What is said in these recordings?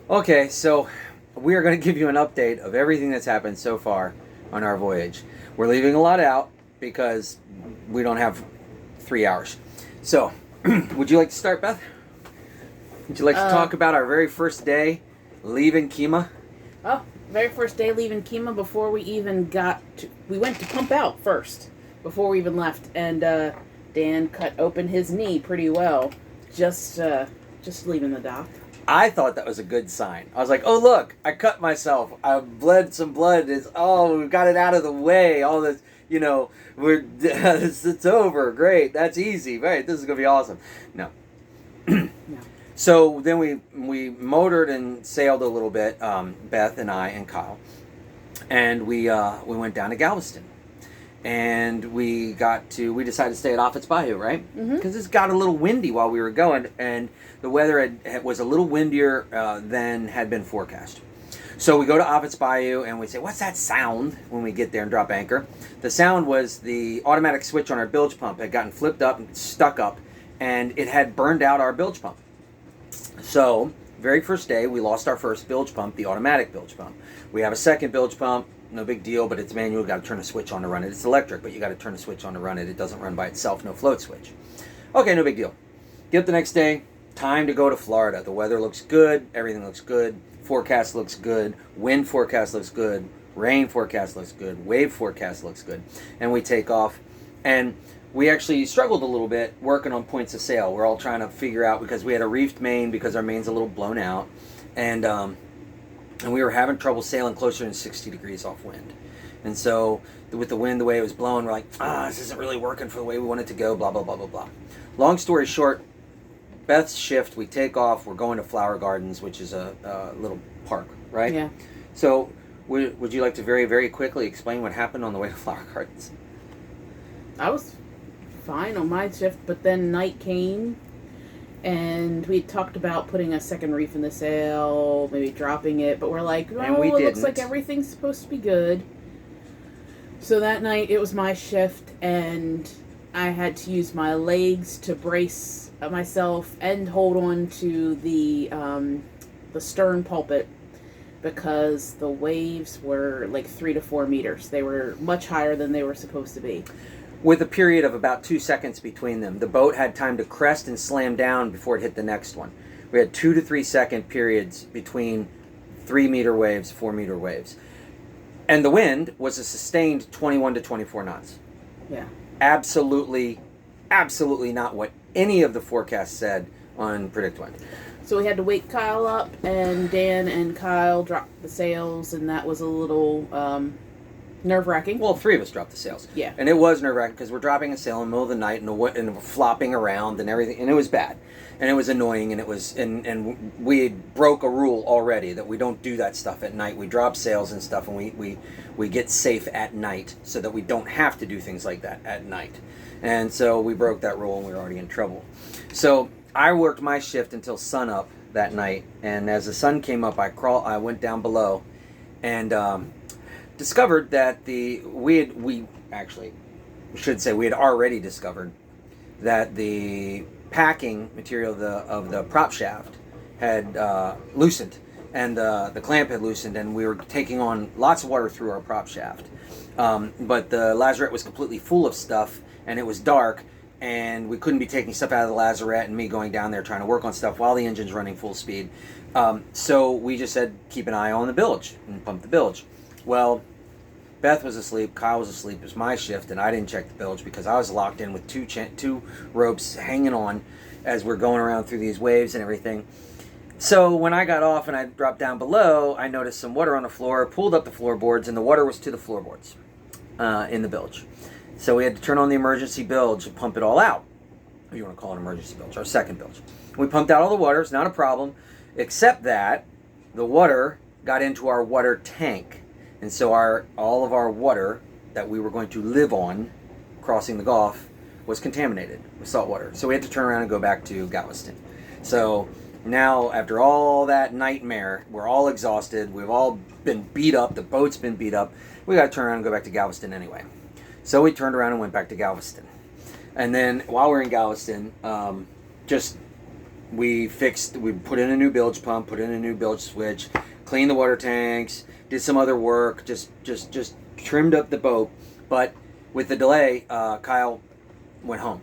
Okay, so we are going to give you an update of everything that's happened so far on our voyage. We're leaving a lot out because we don't have 3 hours. So, would you like to start, Beth? Would you like to Uh, talk about our very first day leaving Kima? oh, very first day leaving Kima before we even we went to pump out first before we even left, and Dan cut open his knee pretty well, just leaving the dock. I thought that was a good sign. I was like, "Oh look, I cut myself. I bled some blood. We got it out of the way. All this, it's over. Great, that's easy. Right, this is gonna be awesome." No. No. So then we motored and sailed a little bit, Beth and I and Kyle, and we went down to Galveston, and we decided to stay at Offutt's Bayou, right? Mm-hmm. Because it's got a little windy while we were going, and the weather was a little windier than had been forecast. So we go to Offutt's Bayou and we say, "What's that sound?" When we get there and drop anchor, the sound was the automatic switch on our bilge pump had gotten flipped up and stuck up, and it had burned out our bilge pump. So, very first day, we lost our first bilge pump, the automatic bilge pump. We have a second bilge pump, no big deal, but it's manual. You got to turn a switch on to run it. It's electric, but you got to turn a switch on to run it. It doesn't run by itself, no float switch. Okay, no big deal. Get up the next day, time to go to Florida. The weather looks good, everything looks good, forecast looks good, wind forecast looks good, rain forecast looks good, wave forecast looks good, and we take off. And we actually struggled a little bit working on points of sail. We're all trying to figure out because we had a reefed main because our main's a little blown out, and we were having trouble sailing closer than 60 degrees off wind. And so with the wind the way it was blowing, we're like, this isn't really working for the way we want it to go, blah, blah, blah, blah, blah. Long story short, Beth's shift, we take off, we're going to Flower Gardens, which is a little park, right? Yeah. So would you like to very, very quickly explain what happened on the way to Flower Gardens? I was fine on my shift, but then night came, and we talked about putting a second reef in the sail, maybe dropping it, but we're like, And we it looks didn't. like everything's supposed to be good. So that night it was my shift, and I had to use my legs to brace myself and hold on to the stern pulpit because the waves were like 3 to 4 meters. They were much higher than they were supposed to be. With a period of about 2 seconds between them. The boat had time to crest and slam down before it hit the next one. We had 2 to 3 second periods between 3 meter waves, 4 meter waves. And the wind was a sustained 21 to 24 knots. Yeah. Absolutely, absolutely not what any of the forecasts said on Predict Wind. So we had to wake Kyle up, and Dan and Kyle dropped the sails, and that was a little nerve-wracking. Well, 3 of us dropped the sails. Yeah. And it was nerve-wracking because we're dropping a sail in the middle of the night and flopping around and everything, and it was bad. And it was annoying, and we broke a rule already that we don't do that stuff at night. We drop sails and stuff, and we get safe at night so that we don't have to do things like that at night. And so we broke that rule, and we were already in trouble. So I worked my shift until sunup that night, and as the sun came up, I went down below, and discovered that we had already discovered that the packing material of the prop shaft had loosened, and the clamp had loosened, and we were taking on lots of water through our prop shaft. But the lazarette was completely full of stuff, and it was dark, and we couldn't be taking stuff out of the lazarette and me going down there trying to work on stuff while the engine's running full speed. So we just said, keep an eye on the bilge and pump the bilge. Well, Beth was asleep, Kyle was asleep, it was my shift, and I didn't check the bilge because I was locked in with two ropes hanging on as we're going around through these waves and everything. So when I got off and I dropped down below, I noticed some water on the floor, pulled up the floorboards, and the water was to the floorboards in the bilge. So we had to turn on the emergency bilge and pump it all out. If you want to call it an emergency bilge, our second bilge. We pumped out all the water, it's not a problem, except that the water got into our water tank. And so all of our water that we were going to live on crossing the Gulf was contaminated with salt water. So we had to turn around and go back to Galveston. So now, after all that nightmare, we're all exhausted. We've all been beat up. The boat's been beat up. We got to turn around and go back to Galveston anyway. So we turned around and went back to Galveston. And then while we're in Galveston, just we put in a new bilge pump, put in a new bilge switch, cleaned the water tanks, did some other work, just trimmed up the boat. But with the delay, Kyle went home.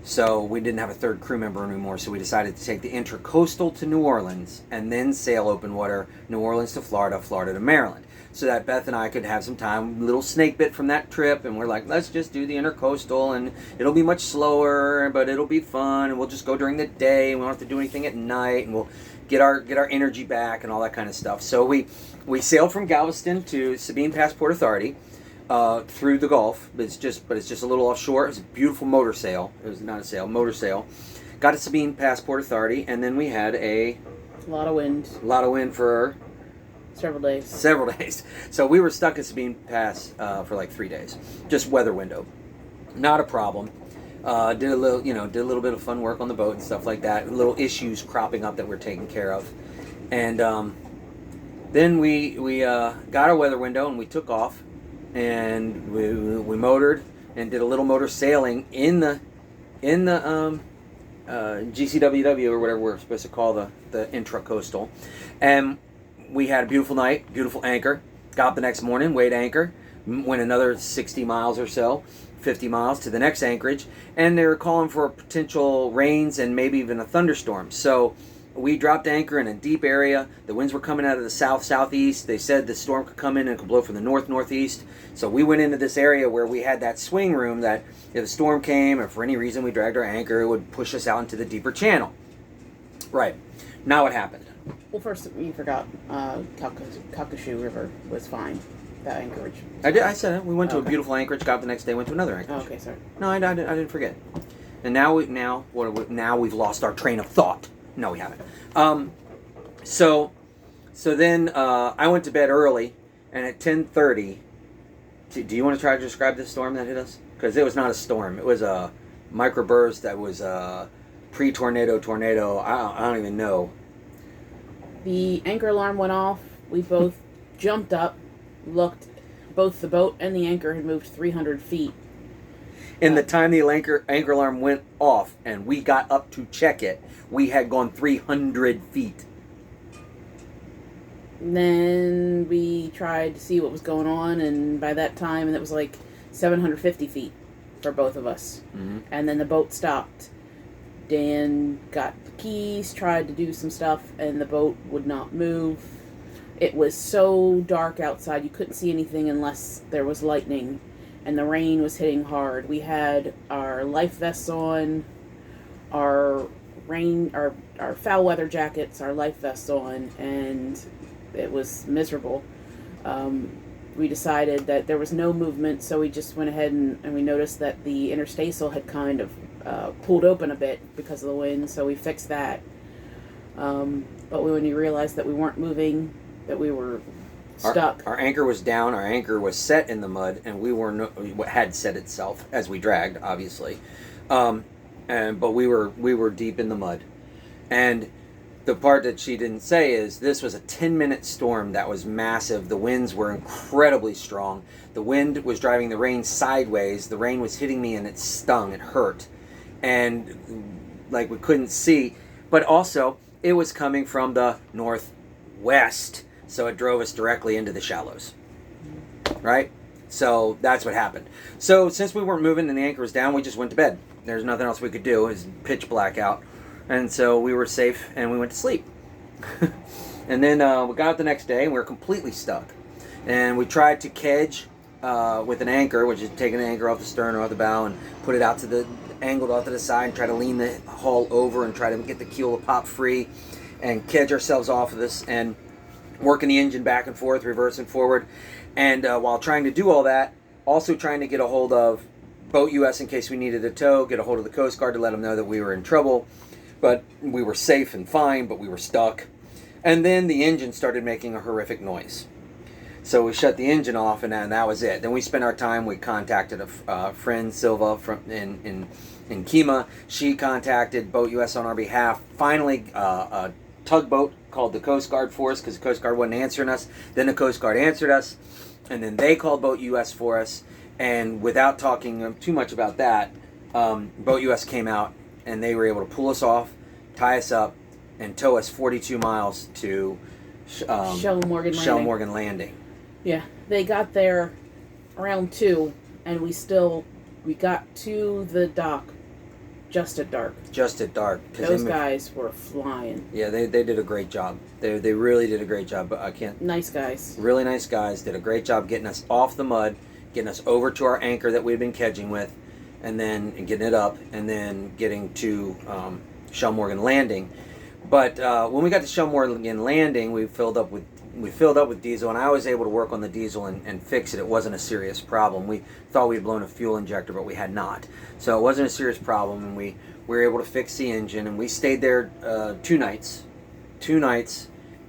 So we didn't have a third crew member anymore, so we decided to take the Intracoastal to New Orleans and then sail open water, New Orleans to Florida, Florida to Maryland, so that Beth and I could have some time. Little snake bit from that trip, and we're like, let's just do the Intercoastal, and it'll be much slower, but it'll be fun, and we'll just go during the day, and we don't have to do anything at night, and we'll get our energy back and all that kind of stuff. So we sailed from Galveston to Sabine Pass Port Authority. Through the Gulf, but it's just a little offshore. It was a beautiful motor sail. It was not a sail, motor sail. Got to Sabine Pass Port Authority, and then we had a lot of wind. A lot of wind for several days. So we were stuck at Sabine Pass for like 3 days. Just weather window, not a problem. Did a little bit of fun work on the boat and stuff like that. Little issues cropping up that we're taking care of, and then we got our weather window and we took off. And we motored and did a little motor sailing in the GCWW or whatever we're supposed to call the Intracoastal, and we had a beautiful night, beautiful anchor. Got up the next morning, weighed anchor, went another 60 miles or so, 50 miles to the next anchorage, and they were calling for potential rains and maybe even a thunderstorm. So we dropped anchor in a deep area. The winds were coming out of the southeast. They said the storm could come in and could blow from the northeast. So we went into this area where we had that swing room that if a storm came or for any reason we dragged our anchor, it would push us out into the deeper channel. Right. Now what happened? Well, first you forgot Calcasieu River was fine. That anchorage. I said it. We went to a beautiful anchorage. Got up the next day. Went to another anchorage. Oh, okay, sorry. No, I didn't forget. And now we've lost our train of thought. No, we haven't. So then I went to bed early, and at 10:30. Do you want to try to describe the storm that hit us? Because it was not a storm. It was a microburst that was a pre-tornado. I don't even know. The anchor alarm went off. We both jumped up, looked. Both the boat and the anchor had moved 300 feet. In the time the anchor alarm went off and we got up to check it, we had gone 300 feet. Then we tried to see what was going on, and by that time, and it was like 750 feet for both of us. Mm-hmm. And then the boat stopped. Dan got the keys, tried to do some stuff, and the boat would not move. It was so dark outside, you couldn't see anything unless there was lightning. And the rain was hitting hard. We had our life vests on, our foul weather jackets, our life vests on, and it was miserable. We decided that there was no movement, so we just went ahead and we noticed that the interstacy had kind of pulled open a bit because of the wind, so we fixed that. But when we realized that we weren't moving, that we were stuck. Our anchor was down. Our anchor was set in the mud, and had set itself as we dragged, obviously. But we were deep in the mud. And the part that she didn't say is this was a 10-minute storm that was massive. The winds were incredibly strong. The wind was driving the rain sideways. The rain was hitting me, and it stung. It hurt, and like we couldn't see. But also, it was coming from the northwest. So it drove us directly into the shallows, right? So that's what happened. So since we weren't moving and the anchor was down, we just went to bed. There's nothing else we could do. It was pitch black out. And so we were safe and we went to sleep. And then we got out the next day and we were completely stuck. And we tried to kedge with an anchor, which is taking an anchor off the stern or off the bow and put it out angled out to the side and try to lean the hull over and try to get the keel to pop free and kedge ourselves off of this and working the engine back and forth, reverse and forward. And while trying to do all that, also trying to get a hold of Boat US in case we needed a tow, get a hold of the Coast Guard to let them know that we were in trouble. But we were safe and fine, but we were stuck. And then the engine started making a horrific noise. So we shut the engine off, and that was it. Then we spent our time, we contacted a friend, Silva, in Kima. She contacted Boat US on our behalf. Finally, a tugboat called the Coast Guard for us because the Coast Guard wasn't answering us. Then the Coast Guard answered us, and then they called Boat US for us. And without talking too much about that, Boat US came out, and they were able to pull us off, tie us up, and tow us 42 miles to Shell Morgan Shell Landing. Morgan Landing. Yeah, they got there around 2, and we got to the dock just at dark. Just at dark. Those guys were flying. Yeah, they did a great job. They really did a great job. But I can't. Nice guys. Really nice guys. Did a great job getting us off the mud, getting us over to our anchor that we'd been kedging with, and getting it up, and then getting to Shell Morgan Landing. But when we got to Shell Morgan Landing, we filled up with diesel, and I was able to work on the diesel and fix it. It wasn't a serious problem. We thought we had blown a fuel injector, but we had not. So it wasn't a serious problem, and we were able to fix the engine, and we stayed there 2 nights,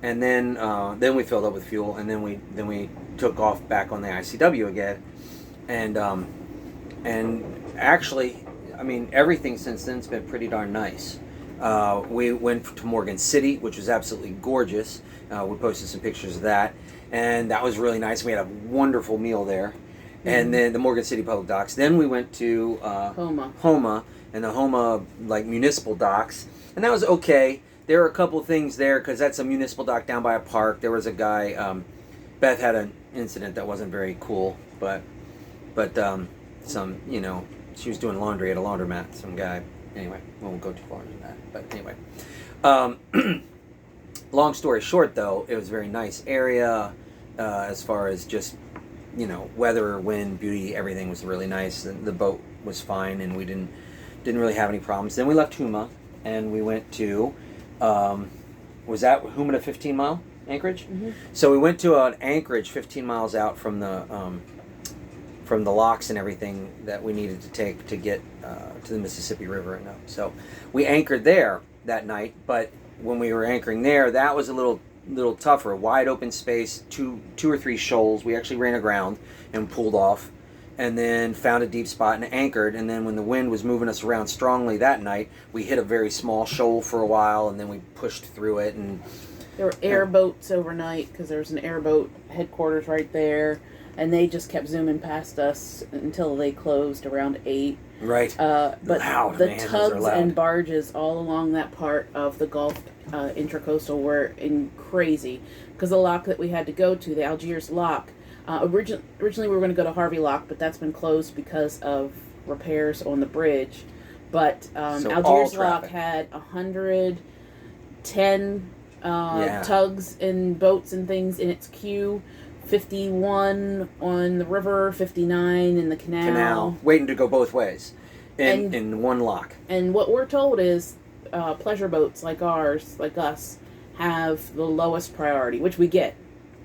and then we filled up with fuel, and then we took off back on the ICW again, and actually, I mean, everything since then has been pretty darn nice. We went to Morgan City, which was absolutely gorgeous. We posted some pictures of that, and that was really nice. We had a wonderful meal there. And then the Morgan City Public Docks. Then we went to Homa, and the Homa municipal docks, and that was okay. There were a couple things there because that's a municipal dock down by a park. There was a guy. Beth had an incident that wasn't very cool, but some she was doing laundry at a laundromat. Some guy. Anyway, we won't go too far into that. But anyway, long story short, though, it was a very nice area as far as just weather, wind, beauty. Everything was really nice. The boat was fine, and we didn't really have any problems. Then we left Huma, and we went to was that Huma to 15-mile Anchorage? Mm-hmm. So we went to an Anchorage 15 miles out from the locks and everything that we needed to take to get to the Mississippi River. So we anchored there that night, but when we were anchoring there, that was a little tougher. Wide open space, two or three shoals. We actually ran aground and pulled off, and then found a deep spot and anchored. And then when the wind was moving us around strongly that night, we hit a very small shoal for a while, and then we pushed through it. And there were airboats overnight because there was an airboat headquarters right there, and they just kept zooming past us until they closed around 8. Right. But loud, the man, tugs and barges all along that part of the Gulf Intracoastal were crazy because the lock that we had to go to, the Algiers lock, originally we were going to go to Harvey Lock, but that's been closed because of repairs on the bridge. But So Algiers all Lock traffic. had 110 Yeah. tugs and boats and things in its queue. 51 on the river, 59 in the canal. waiting to go both ways And- in one lock. And what we're told is pleasure boats like ours, like us, have the lowest priority, which we get.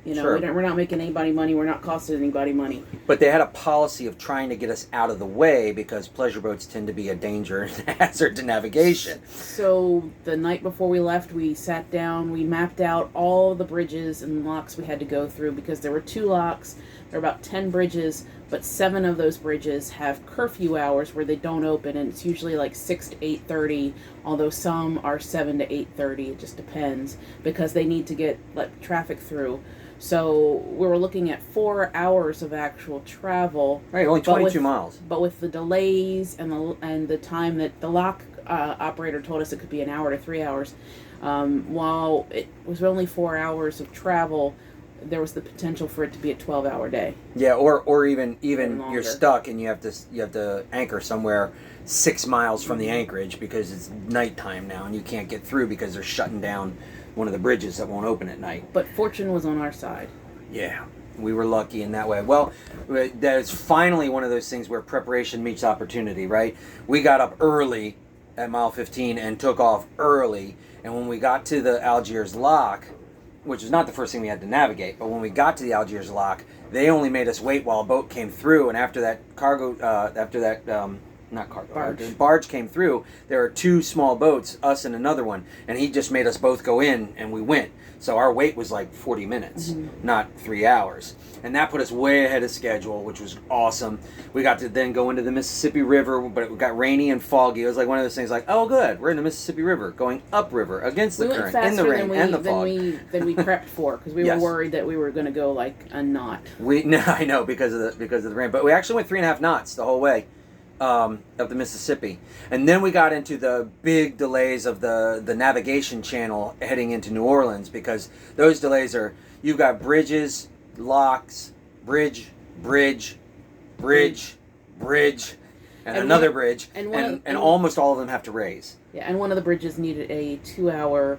Sure. We're not making anybody money. We're not costing anybody money. But they had a policy of trying to get us out of the way because pleasure boats tend to be a danger and hazard to navigation. So the night before we left, we sat down, we mapped out all the bridges and locks we had to go through because there were 2 locks. There are about 10 bridges, but 7 of those bridges have curfew hours where they don't open, and it's usually like 6 to 8:30, although some are 7 to 8:30. It just depends because they need to let traffic through. So we were looking at 4 hours of actual travel. Right, only But 22 miles. But with the delays and the time that the lock operator told us it could be an hour to 3 hours, while it was only 4 hours of travel, there was the potential for it to be a 12-hour day. Yeah, or even longer. you're stuck and you have to anchor somewhere 6 miles from the anchorage because it's nighttime now and you can't get through because they're shutting down one of the bridges that won't open at night. But fortune was on our side. Yeah, we were lucky in that way. Well, that's finally one of those things where preparation meets opportunity, right? We got up early at mile 15 and took off early, and when we got to the Algiers Lock, which was not the first thing we had to navigate, but when we got to the Algiers Lock, they only made us wait while a boat came through, and after that barge came through, there are 2 small boats, us and another one, and he just made us both go in, and we went. So our wait was like 40 minutes, not 3 hours. And that put us way ahead of schedule, which was awesome. We got to then go into the Mississippi River, but it got rainy and foggy. It was like one of those things like, oh good, we're in the Mississippi River, going upriver, against the We went current, faster in the rain and the than fog. we prepped for because we Yes. were worried that we were going to go like a knot. I know because of the rain, but we actually went 3.5 knots the whole way. of the Mississippi. And then we got into the big delays of the navigation channel heading into New Orleans, because those delays are, you've got bridges, locks, bridge, bridge, bridge, bridge, and another bridge, and almost all of them have to raise. Yeah, and one of the bridges needed a 2-hour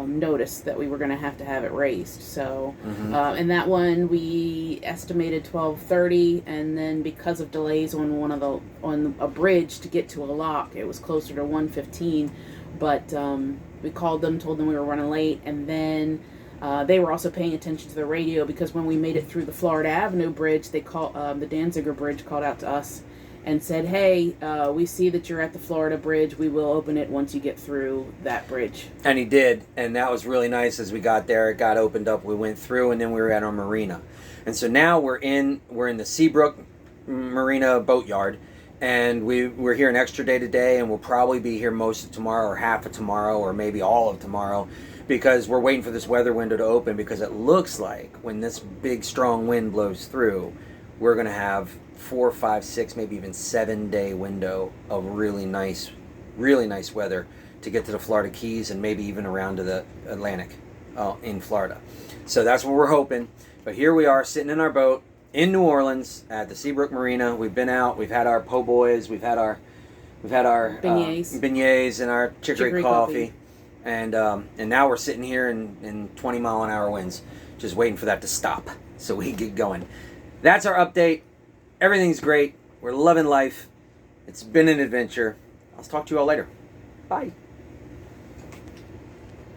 notice that we were going to have it raised. So, and that one we estimated 12:30, and then because of delays on a bridge to get to a lock, it was closer to 1:15. But we called them, told them we were running late, and then they were also paying attention to the radio, because when we made it through the Florida Avenue Bridge, they called the Danziger Bridge called out to us and said, "Hey, we see that you're at the Florida Bridge. We will open it once you get through that bridge." And he did, and that was really nice. As we got there, it got opened up. We went through, and then we were at our marina. And so now we're in the Seabrook Marina boatyard, and we're here an extra day today, and we'll probably be here most of tomorrow, or half of tomorrow, or maybe all of tomorrow, because we're waiting for this weather window to open, because it looks like when this big strong wind blows through, we're going to have 4, 5, 6, maybe even 7-day window of really nice weather to get to the Florida Keys, and maybe even around to the Atlantic in Florida. So that's what we're hoping. But here we are sitting in our boat in New Orleans at the Seabrook Marina. We've been out. We've had our po' boys. We've had our beignets and our chicory coffee. And now we're sitting here in 20-mile-an-hour winds, just waiting for that to stop so we can get going. That's our update. Everything's great. We're loving life. It's been an adventure. I'll talk to you all later. Bye.